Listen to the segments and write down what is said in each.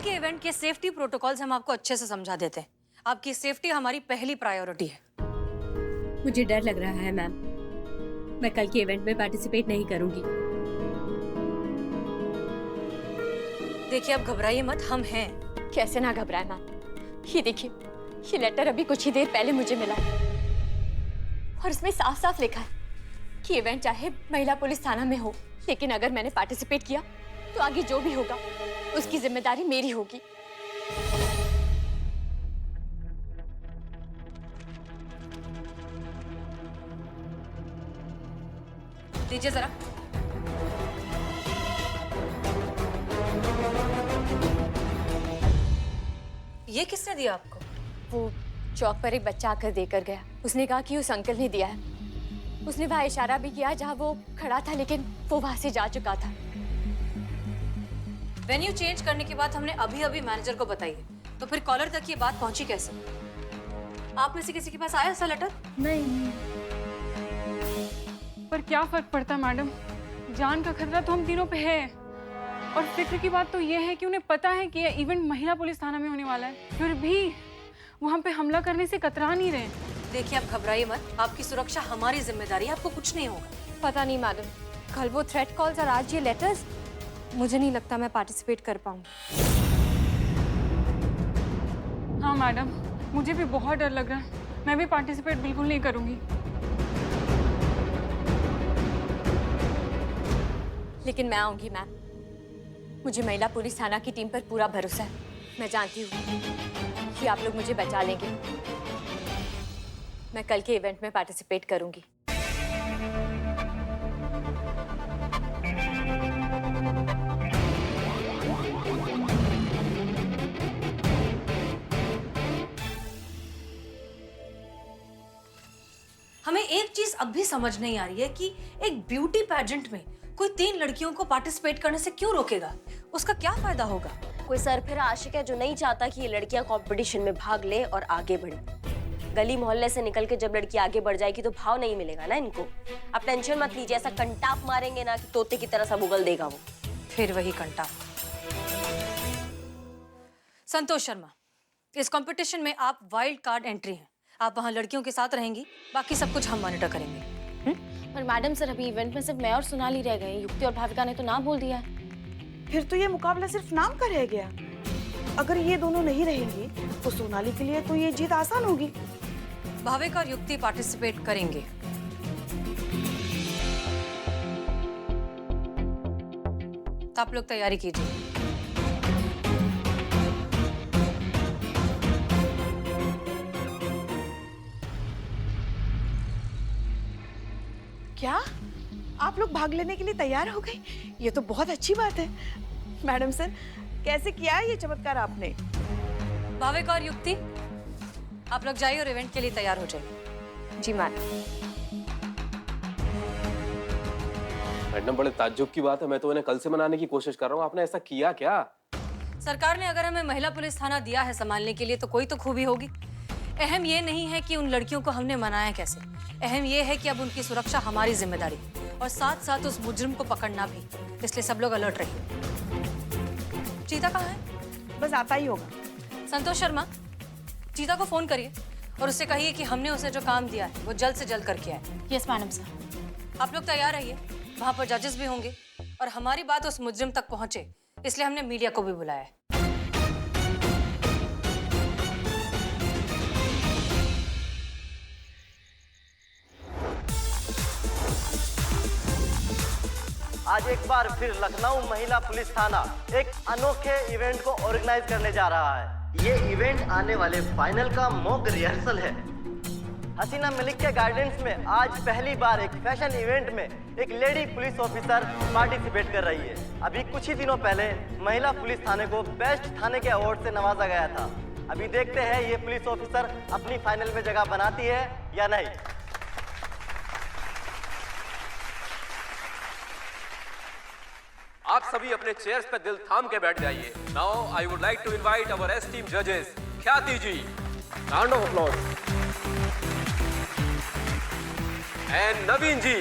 के इवेंट के safety protocols हम आपको अच्छे से समझा देते हैं। आपकी सेफ्टी हमारी पहली प्रायोरिटी है। मुझे डर लग रहा है मैम, मैं कल के इवेंट में पार्टिसिपेट नहीं करूंगी। देखिए आप घबराइए मत, हम हैं। कैसे ना घबराए मैम, ये देखिए, ये लेटर अभी कुछ ही देर पहले मुझे मिला और इसमें साफ साफ लिखा है कि इवेंट चाहे महिला पुलिस थाना में हो, लेकिन अगर मैंने पार्टिसिपेट किया तो आगे जो भी होगा उसकी जिम्मेदारी मेरी होगी। दीजिए जरा। ये किसने दिया आपको? वो चौक पर एक बच्चा आकर देकर गया। उसने कहा कि उस अंकल ने दिया है। उसने वहां इशारा भी किया जहां वो खड़ा था, लेकिन वो वहां से जा चुका था। वेन्यू चेंज करने की बात हमने अभी अभी मैनेजर को बताई है, तो फिर कॉलर तक ये बात पहुंची कैसे? आप में से किसी के पास आया ऐसा लेटर? नहीं। पर क्या फर्क पड़ता मैडम, जान का खतरा तो हम तीनों पे है। और फिक्र की बात तो ये है कि उन्हें पता है कि यह इवेंट महिला पुलिस थाना में होने वाला है, फिर भी वहां पे हमला करने से कतरा नहीं रहे। देखिए आप घबराइए मत, आपकी सुरक्षा हमारी जिम्मेदारी है, आपको कुछ नहीं होगा। पता नहीं मैडम, कल वो थ्रेट कॉल्स और आज ये लेटर्स, मुझे नहीं लगता मैं पार्टिसिपेट कर पाऊंगी। हाँ मैडम, मुझे भी बहुत डर लग रहा है, मैं भी पार्टिसिपेट बिल्कुल नहीं करूंगी। लेकिन मैं आऊंगी मैम, मुझे महिला पुलिस थाना की टीम पर पूरा भरोसा है। मैं जानती हूँ कि आप लोग मुझे बचा लेंगे। मैं कल के इवेंट में पार्टिसिपेट करूंगी। हमें एक चीज अब भी समझ नहीं आ रही है कि एक ब्यूटी पैजेंट में कोई 3 लड़कियों को पार्टिसिपेट करने से क्यों रोकेगा? उसका क्या फायदा होगा? कोई सरफिरा आशिक है जो नहीं चाहता कि ये लड़कियां कंपटीशन में भाग ले और आगे बढ़े। गली मोहल्ले से निकल के जब लड़की आगे बढ़ जाएगी तो भाव नहीं मिलेगा ना इनको। आप टेंशन मत लीजिए, ऐसा कंटाप मारेंगे ना कि तोते की तरह सब उगल देगा वो। फिर वही कंटाप। संतोष शर्मा, इस कंपटीशन में आप वाइल्ड कार्ड एंट्री हैं। आप वहां लड़कियों के साथ रहेंगी, बाकी सब कुछ हम मॉनिटर करेंगे। पर मैडम सर, अभी इवेंट में सिर्फ मैं और सोनाली रह गए। युक्ति और भाविका ने तो ना बोल दिया है। फिर तो ये मुकाबला सिर्फ नाम का रह गया। अगर ये दोनों नहीं रहेंगी तो सोनाली के लिए तो ये जीत आसान होगी। भाविका और युक्ति पार्टिसिपेट करेंगे। तो आप लोग तैयारी कीजिए। क्या आप लोग भाग लेने के लिए तैयार हो गए? ये तो बहुत अच्छी बात है। मैडम सर, कैसे किया है ये चमत्कार आपने? भाविका और युक्ति, आप लोग जाइए और इवेंट के लिए तैयार हो जाइए। जी मैडम। मैडम, बड़े ताज्जुब की बात है, मैं तो इन्हें कल से मनाने की कोशिश कर रहा हूँ, आपने ऐसा किया क्या? सरकार ने अगर हमें महिला पुलिस थाना दिया है संभालने के लिए तो कोई तो खूबी होगी। अहम ये नहीं है कि उन लड़कियों को हमने मनाया कैसे, अहम ये है कि अब उनकी सुरक्षा हमारी जिम्मेदारी और साथ साथ उस मुजरिम को पकड़ना भी। इसलिए सब लोग अलर्ट रहिए। चीता कहाँ है? बस आता ही होगा। संतोष शर्मा, चीता को फोन करिए और उससे कहिए कि हमने उसे जो काम दिया है वो जल्द से जल्द करके आए। Yes madam sir. आप लोग तैयार रहिए, वहां पर जजेस भी होंगे और हमारी बात उस मुजरिम तक पहुंचे, इसलिए हमने मीडिया को भी बुलाया है। आज एक बार फिर लखनऊ महिला पुलिस थाना एक अनोखे इवेंट को ऑर्गेनाइज करने जा रहा है। ये इवेंट आने वाले फाइनल का मॉक रिहर्सल है। हसीना मलिक के गाइडेंस में आज पहली बार एक फैशन इवेंट में एक लेडी पुलिस ऑफिसर पार्टिसिपेट कर रही है। अभी कुछ ही दिनों पहले महिला पुलिस थाने को बेस्ट थाने के अवार्ड से नवाजा गया था। अभी देखते हैं ये पुलिस ऑफिसर अपनी फाइनल में जगह बनाती है या नहीं। आप सभी अपने चेयर्स पे दिल थाम के बैठ जाइए। Now I would like to invite our esteemed जजेस, Khyati ji, round of applause, and Naveen ji.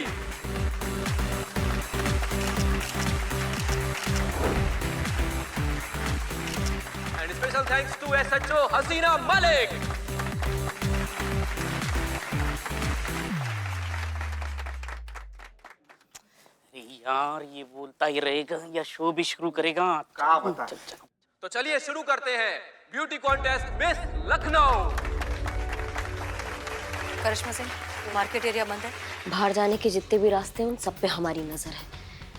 And special thanks to SHO Haseena Malik. यार ये बोलता ही रहेगा या शो भी शुरू करेगा? क्या बता? तो चलिए शुरू करते हैं ब्यूटी कॉन्टेस्ट मिस लखनऊ। करिश्मा सिंह, मार्केट एरिया बंद है। बाहर जाने के जितने भी रास्ते हैं उन सब पे हमारी नजर है।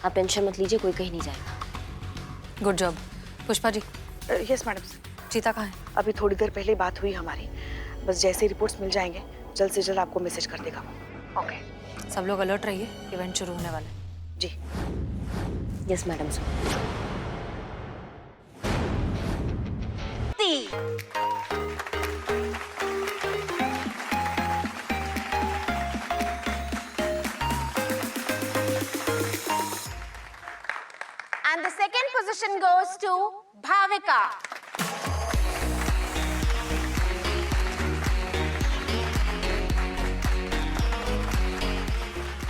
आप टेंशन मत लीजिए, कोई कहीं नहीं जाएगा। Good job. Pushpa ji, yes madam. चीता कहाँ है? अभी थोड़ी देर पहले बात हुई हमारी, बस जैसे ही रिपोर्ट्स मिल जाएंगे जल्द से जल्द आपको मैसेज कर देगा। ओके। सब लोग अलर्ट रहिए, इवेंट शुरू होने वाला है। जी। Yes madam sir. And the second position goes to Bhavika.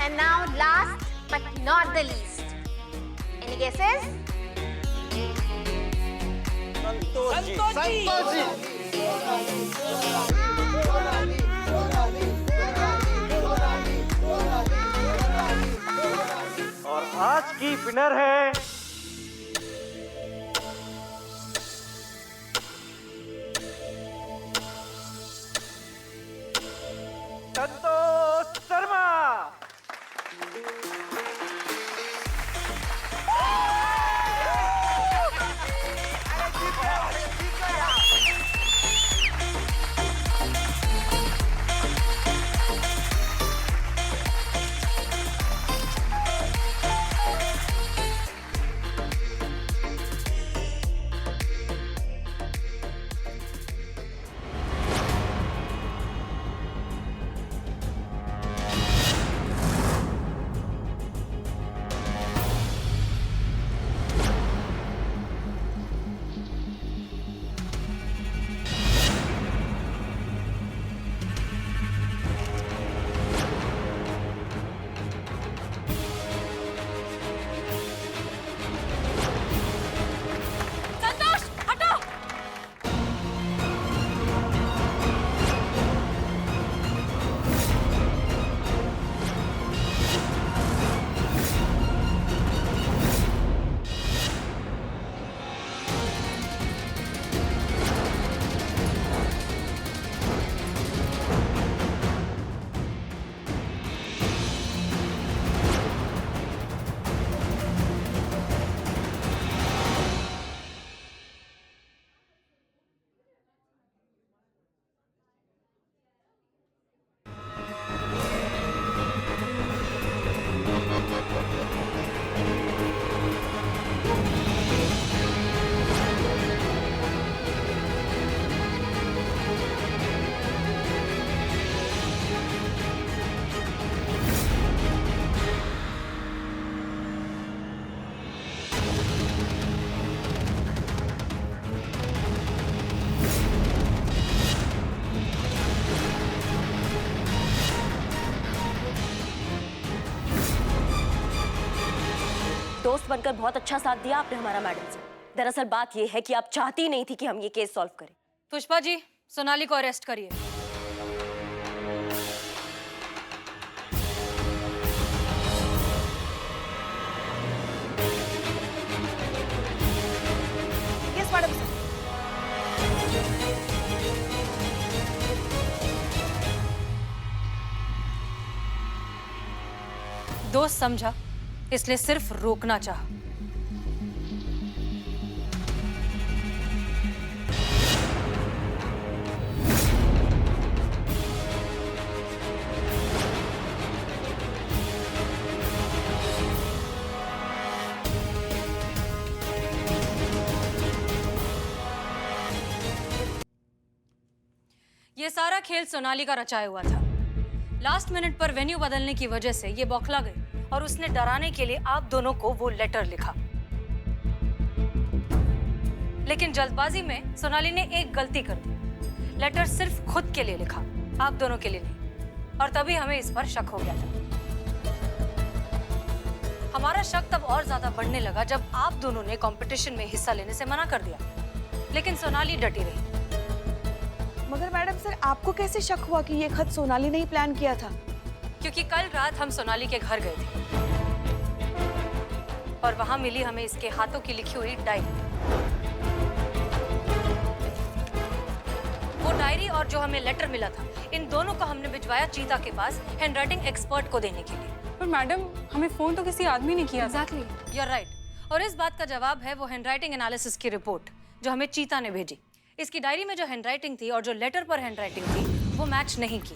And now last but not the least. Any guesses? और आज की विनर है संतोष शर्मा। दोस्त बनकर बहुत अच्छा साथ दिया आपने हमारा मैडम से। दरअसल बात यह है कि आप चाहती नहीं थी कि हम ये केस सॉल्व करें। पुष्पा जी, सोनाली को अरेस्ट करिए। Yes madam sir. दोस्त समझा, इसलिए सिर्फ रोकना चाहा। ये सारा खेल सोनाली का रचाया हुआ था। लास्ट मिनट पर वेन्यू बदलने की वजह से ये बौखला गई और उसने डराने के लिए आप दोनों को वो लेटर लिखा। लेकिन जल्दबाजी में सोनाली ने एक गलती कर दी। लेटर सिर्फ खुद के लिए लिखा, आप दोनों के लिए नहीं। और तभी हमें इस पर शक हो गया था। हमारा शक तब और ज्यादा बढ़ने लगा जब आप दोनों ने कंपटीशन में हिस्सा लेने से मना कर दिया। लेकिन सोनाली डटी रही। मगर मैडम सर, आपको कैसे शक हुआ कि ये खत सोनाली ने ही प्लान किया था? क्योंकि कल रात हम सोनाली के घर गए थे और वहां मिली हमें इसके हाथों की लिखी हुई डायरी। वो डायरी और जो हमें लेटर मिला था, इन दोनों को हमने भिजवाया चीता के पास हैंडराइटिंग एक्सपर्ट को देने के लिए। पर मैडम, हमें फोन तो किसी आदमी ने किया। Exactly, you are right. और इस बात का जवाब है वो हैंडराइटिंग एनालिसिस की रिपोर्ट जो हमें चीता ने भेजी। इसकी डायरी में जो हैंडराइटिंग थी और जो लेटर पर हैंडराइटिंग थी वो मैच नहीं की।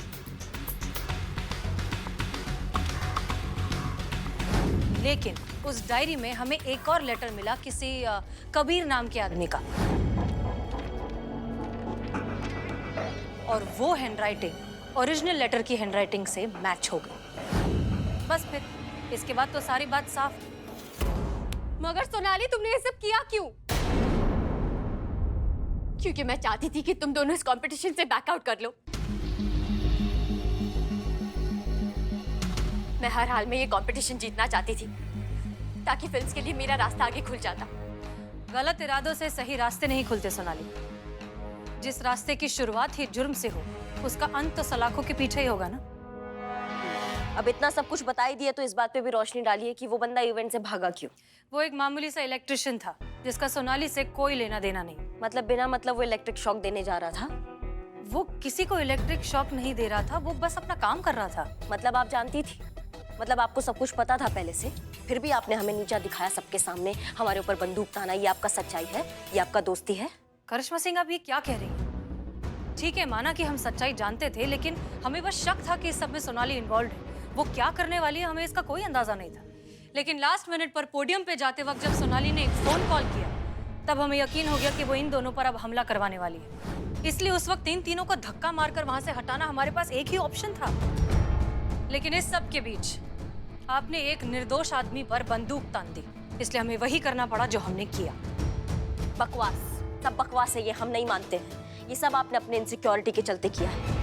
लेकिन उस डायरी में हमें एक और लेटर मिला किसी कबीर नाम के आदमी का, और वो हैंडराइटिंग ओरिजिनल लेटर की हैंडराइटिंग से मैच हो गई। बस फिर इसके बाद तो सारी बात साफ। मगर सोनाली, तुमने ये सब किया क्यों? क्योंकि मैं चाहती थी कि तुम दोनों इस कंपटीशन से बैकआउट कर लो। मैं हर हाल में ये कंपटीशन जीतना चाहती थी ताकि फिल्म्स के लिए मेरा रास्ता आगे खुल जाता। गलत इरादों से सही रास्ते नहीं खुलते सोनाली। जिस रास्ते की शुरुआत ही जुर्म से हो, उसका अंत तो सलाखों के पीछे ही होगा ना। अब इतना सब कुछ बता ही दिया तो इस बात पे भी रोशनी डालिए कि वो बंदा इवेंट से भागा क्यों? वो एक मामूली सा इलेक्ट्रिशियन था जिसका सोनाली से कोई लेना देना नहीं। मतलब बिना मतलब वो इलेक्ट्रिक शॉक देने जा रहा था? वो किसी को इलेक्ट्रिक शॉक नहीं दे रहा था, वो बस अपना काम कर रहा था। मतलब आप जानती थी? मतलब आपको सब कुछ पता था पहले से, फिर भी आपने हमें नीचा दिखाया सबके सामने, हमारे ऊपर बंदूक ताना। ये आपका सच्चाई है? ये आपका दोस्ती है? करिश्मा सिंह, आप ये क्या कह रही हैं? ठीक है, माना कि हम सच्चाई जानते थे, लेकिन हमें बस शक था कि इस सब में सोनाली इन्वॉल्व है। वो क्या करने वाली है हमें इसका कोई अंदाजा नहीं था। लेकिन लास्ट मिनट पर पोडियम पे जाते वक्त जब सोनाली ने एक फोन कॉल किया, तब हमें यकीन हो गया कि वो इन दोनों पर अब हमला करवाने वाली है। इसलिए उस वक्त इन तीनों को धक्का मारकर वहां से हटाना हमारे पास एक ही ऑप्शन था। लेकिन इस सब के बीच आपने एक निर्दोष आदमी पर बंदूक तान दी, इसलिए हमें वही करना पड़ा जो हमने किया। बकवास, सब बकवास है, ये हम नहीं मानते हैं। ये सब आपने अपने इनसिक्योरिटी के चलते किया है।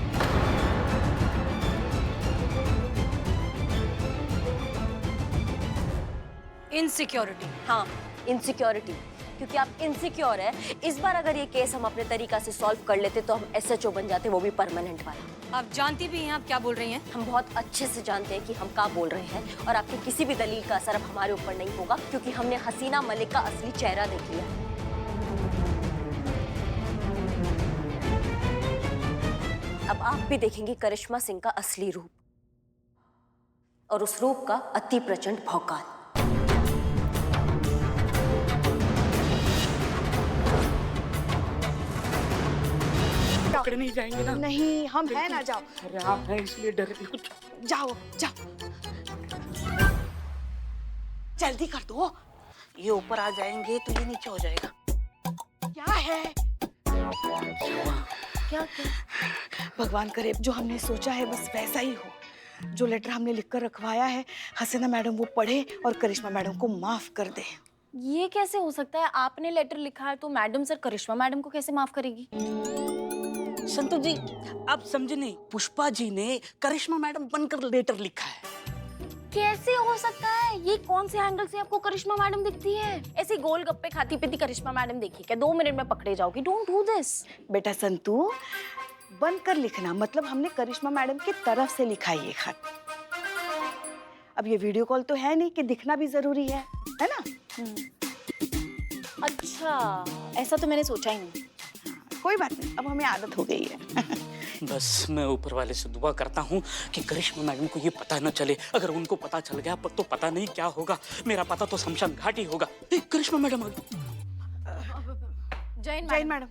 इनसिक्योरिटी? हाँ, इनसिक्योरिटी, क्योंकि आप इनसिक्योर है। इस बार अगर ये केस हम अपने तरीका से सॉल्व कर लेते तो हम SHO बन जाते, वो भी परमानेंट वाला। आप जानती भी हैं आप क्या बोल रही हैं? हम बहुत अच्छे से जानते हैं कि हम क्या बोल रहे हैं, और आपकी किसी भी दलील का असर अब हमारे ऊपर नहीं होगा, क्योंकि हमने हसीना मलिक का असली चेहरा देख लिया है। अब आप भी देखेंगे करिश्मा सिंह का असली रूप, और उस रूप का अति प्रचंड भौकाल। पकड़े नहीं जाएंगे ना? नहीं, हम है ना। जाओ। अरे आप हैं इसलिए डर रही कुछ। जाओ जाओ, जल्दी कर दो। ये ऊपर आ जाएंगे तो ये नीचे हो जाएगा। क्या है? क्या? भगवान करे जो हमने सोचा है बस वैसा ही हो। जो लेटर हमने लिखकर रखवाया है, हसीना मैडम वो पढ़े और करिश्मा मैडम को माफ कर दे। ये कैसे हो सकता है? आपने लेटर लिखा है तो मैडम सर करिश्मा मैडम को कैसे माफ करेगी? संतोष जी, आप समझे नहीं, पुष्पा जी ने करिश्मा मैडम बनकर लेटर लिखा है। कैसे हो सकता है? ये कौन से एंगल से आपको करिश्मा मैडम दिखती है? ऐसी गोलगप्पे खाती पीती करिश्मा मैडम देखी क्या? 2 मिनट में पकड़े जाओगी। Don't do this. बेटा संतू, बनकर लिखना मतलब हमने करिश्मा मैडम की तरफ से लिखा ये खत। अब ये वीडियो कॉल तो है नहीं कि दिखना भी जरूरी है ना? अच्छा, ऐसा तो मैंने सोचा ही नहीं। कोई बात नहीं, अब हमें आदत हो गई है। बस मैं ऊपर वाले से दुआ करता हूँ कि करिश्मा मैडम को ये पता न चले। अगर उनको पता चल गया तो पता नहीं क्या होगा। मेरा पता तो शमशान घाट ही होगा। करिश्मा मैडम आ गई। जैन मैडम।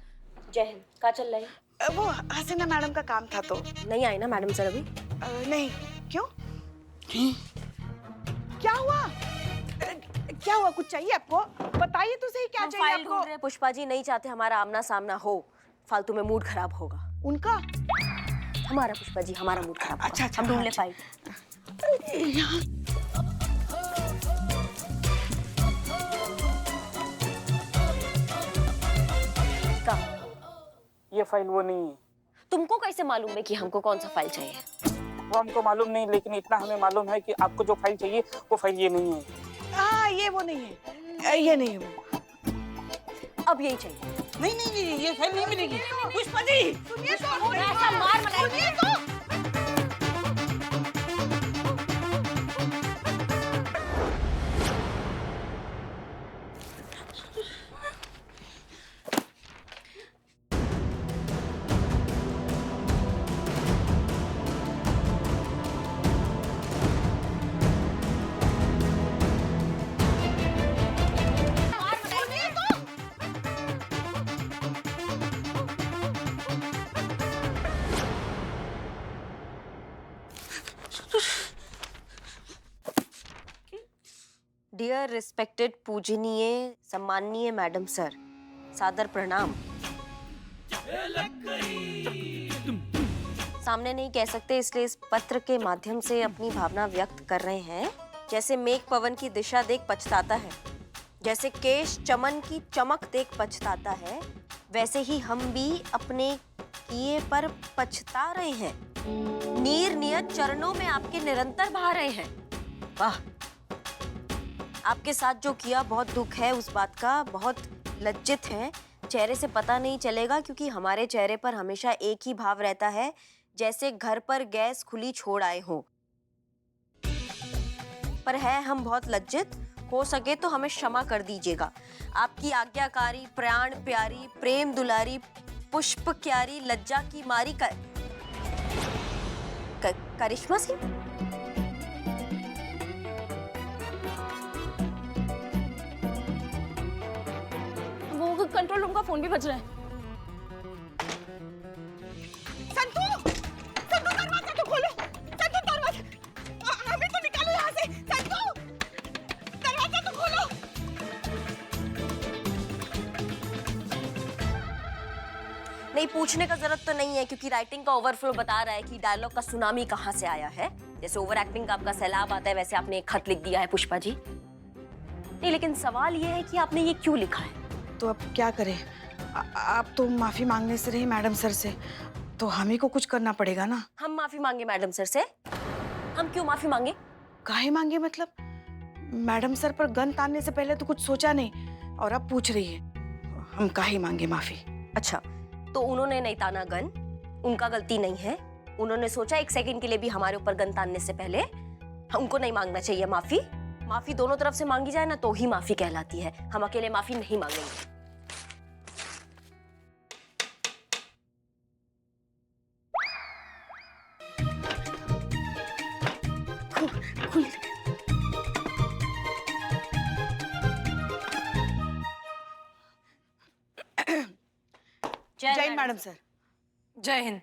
जय हिंद। क्या चल रहा है? वो हसीना मैडम का काम था तो। नहीं आई ना मैडम सर अभी? नहीं। क्यों? क्या हुआ? क्या हुआ? कुछ चाहिए आपको? बताइए तो सही, क्या चाहिए फाइल आपको? ढूंढ रहे हैं। पुष्पा जी नहीं चाहते हमारा आमना सामना हो, फालतू में मूड खराब होगा उनका। हमारा पुष्पा जी, हमारा मूड खराब होगा। अच्छा, हम ढूंढ ले फाइल। का ये फाइल वो नहीं है। तुमको कैसे मालूम है कि हमको कौन सा फाइल चाहिए? वो हमको मालूम नहीं, लेकिन इतना हमें मालूम है कि आपको जो फाइल चाहिए वो फाइल ये नहीं है। हाँ, ये वो नहीं है, ये नहीं है वो। अब यही चाहिए। नहीं नहीं नहीं, ये फाइल नहीं मिलेगी। पुष्पा जी ऐसा मार मनाएगी। डियर रिस्पेक्टेड पूजनीय सम्माननीय मैडम सर, सादर प्रणाम। सामने नहीं कह सकते इसलिए इस पत्र के माध्यम से अपनी भावना व्यक्त कर रहे हैं। जैसे मेघ पवन की दिशा देख पछताता है, जैसे केश चमन की चमक देख पछताता है, वैसे ही हम भी अपने किए पर पछता रहे हैं। नीर नियत चरणों में आपके निरंतर बहा रहे हैं। वाह, आपके साथ जो किया बहुत दुख है उस बात का, बहुत लज्जित है। चेहरे से पता नहीं चलेगा क्योंकि हमारे चेहरे पर हमेशा एक ही भाव रहता है, जैसे घर पर गैस खुली छोड़ आए हो। पर है हम बहुत लज्जित, हो सके तो हमें क्षमा कर दीजिएगा। आपकी आज्ञाकारी, प्राण प्यारी, प्रेम दुलारी, पुष्प क्यारी, लज्जा की मारी करिश्मा सिंह। कंट्रोल रूम का फोन भी बज रहा है। संतू, संतू दरवाजा तो खोलो। संतू दरवाजा, हमें तो निकालो यहाँ से। संतू, दरवाजा तो खोलो। नहीं, पूछने का जरूरत तो नहीं है क्योंकि राइटिंग का ओवरफ्लो बता रहा है कि डायलॉग का सुनामी कहाँ से आया है। जैसे ओवर एक्टिंग का आपका सैलाब आता है वैसे आपने एक खत लिख दिया है पुष्पा जी। नहीं, लेकिन सवाल ये है कि आपने ये क्यों लिखा है? तो अब क्या करें? आप तो माफी मांगने से रही मैडम सर से, तो हम ही को कुछ करना पड़ेगा ना। हम माफी मांगे मैडम सर से? हम क्यों माफी मांगे? काहे मांगे मतलब? मैडम सर पर गन तानने से पहले तो कुछ सोचा नहीं और अब पूछ रही है। हम काहे मांगे माफी? अच्छा, तो उन्होंने नहीं ताना गन, उनका गलती नहीं है। उन्होंने सोचा एक सेकंड के लिए भी हमारे ऊपर गन तानने से पहले उनको नहीं मांगना चाहिए माफी। माफी दोनों तरफ से मांगी जाए ना तो ही माफी कहलाती है। हम अकेले माफी नहीं मांगेंगे। जय हिंद मैडम सर। जय हिंद।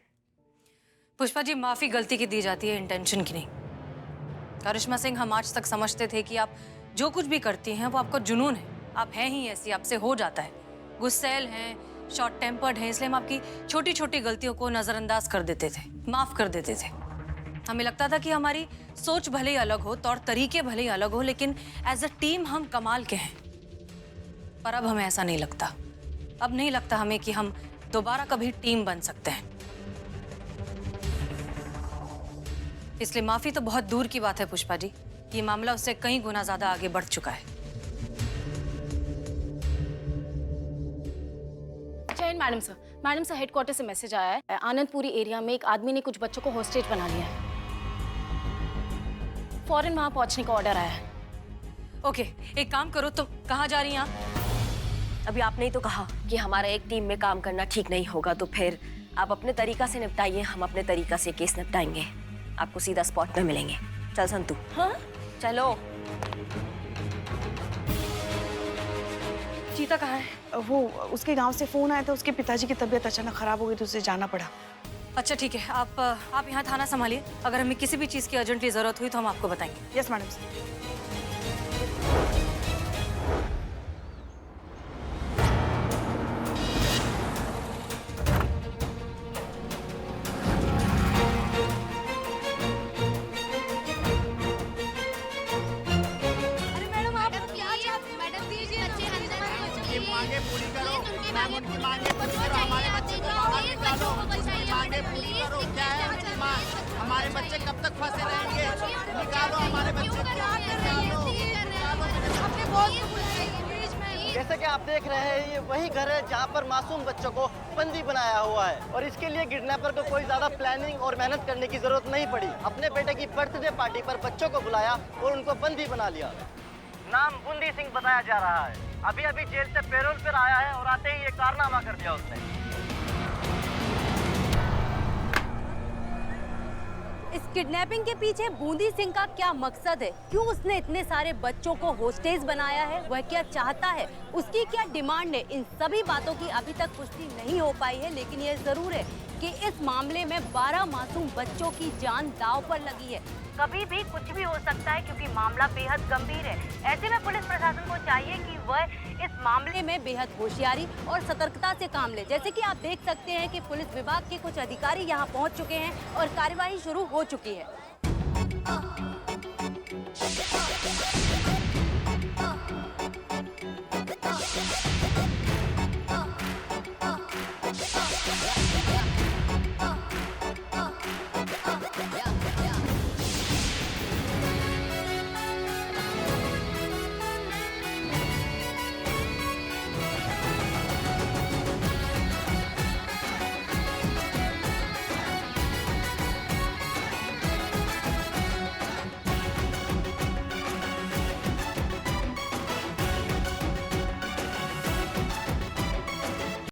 पुष्पा जी, माफी गलती की दी जाती है, इंटेंशन की नहीं। करिश्मा सिंह, हम आज तक समझते थे कि आप जो कुछ भी करती हैं वो आपका जुनून है। आप हैं ही ऐसी, आपसे हो जाता है। गुस्सैल हैं, शॉर्ट टेम्पर्ड हैं, इसलिए हम आपकी छोटी छोटी गलतियों को नजरअंदाज कर देते थे, माफ कर देते थे। हमें लगता था कि हमारी सोच भले ही अलग हो, तौर तरीके भले ही अलग हो, लेकिन एज अ टीम हम कमाल के हैं। पर अब हमें ऐसा नहीं लगता। अब नहीं लगता हमें कि हम दोबारा कभी टीम बन सकते हैं। इसलिए माफी तो बहुत दूर की बात है पुष्पा जी। ये मामला उससे कई गुना ज्यादा आगे बढ़ चुका है। जय Hind madam sir. Madam sir, headquarter से मैसेज आया है। आनंदपुरी एरिया में एक आदमी ने कुछ बच्चों को हॉस्टेज बना लिया है। फौरन वहां पहुंचने का ऑर्डर आया है। ओके, एक काम करो, तुम कहाँ जा रही हैं आप? अभी आपने ही तो कहा कि हमारा एक टीम में काम करना ठीक नहीं होगा, तो फिर आप अपने तरीका से निपटाइए, हम अपने तरीका से केस निपटाएंगे। आपको सीधा स्पॉट में मिलेंगे। चल संतू। हाँ, चलो। चीता कहाँ है? वो उसके गांव से फोन आया था, उसके पिताजी की तबीयत अचानक खराब हो गई तो उसे जाना पड़ा। अच्छा ठीक है, आप यहाँ थाना संभालिए। अगर हमें किसी भी चीज़ की अर्जेंटली जरूरत हुई तो हम आपको बताएंगे। Yes madam sir. मांगे पूरी करो, मैम उनकी मांगे पूरी करो, हमारे बच्चे को बाहर निकालो, उनकी मांगे पूरी करो। क्या है उनकी मांग? हमारे बच्चे कब तक फंसे रहेंगे? निकालो हमारे बच्चे को, निकालो। जैसे कि आप देख रहे हैं, ये वही घर है जहाँ पर मासूम बच्चों को बंदी बनाया हुआ है और इसके लिए किडनैपर को कोई ज्यादा प्लानिंग और मेहनत करने की जरूरत नहीं पड़ी। अपने बेटे की बर्थडे पार्टी पर बच्चों को बुलाया और उनको बंदी बना लिया। नाम बूंदी सिंह बताया जा रहा है। अभी अभी जेल से पैरोल पर आया है और आते ही ये कारनामा कर दिया उसने। इस किडनैपिंग के पीछे बूंदी सिंह का क्या मकसद है? क्यों उसने इतने सारे बच्चों को होस्टेज बनाया है? वह क्या चाहता है? उसकी क्या डिमांड है? इन सभी बातों की अभी तक पुष्टि नहीं हो पाई है, लेकिन यह जरूर है कि इस मामले में 12 मासूम बच्चों की जान दांव पर लगी है। कभी भी कुछ भी हो सकता है क्योंकि मामला बेहद गंभीर है। ऐसे में पुलिस प्रशासन को चाहिए कि वह इस मामले में बेहद होशियारी और सतर्कता से काम ले। जैसे कि आप देख सकते हैं कि पुलिस विभाग के कुछ अधिकारी यहाँ पहुँच चुके हैं और कार्यवाही शुरू हो चुकी है।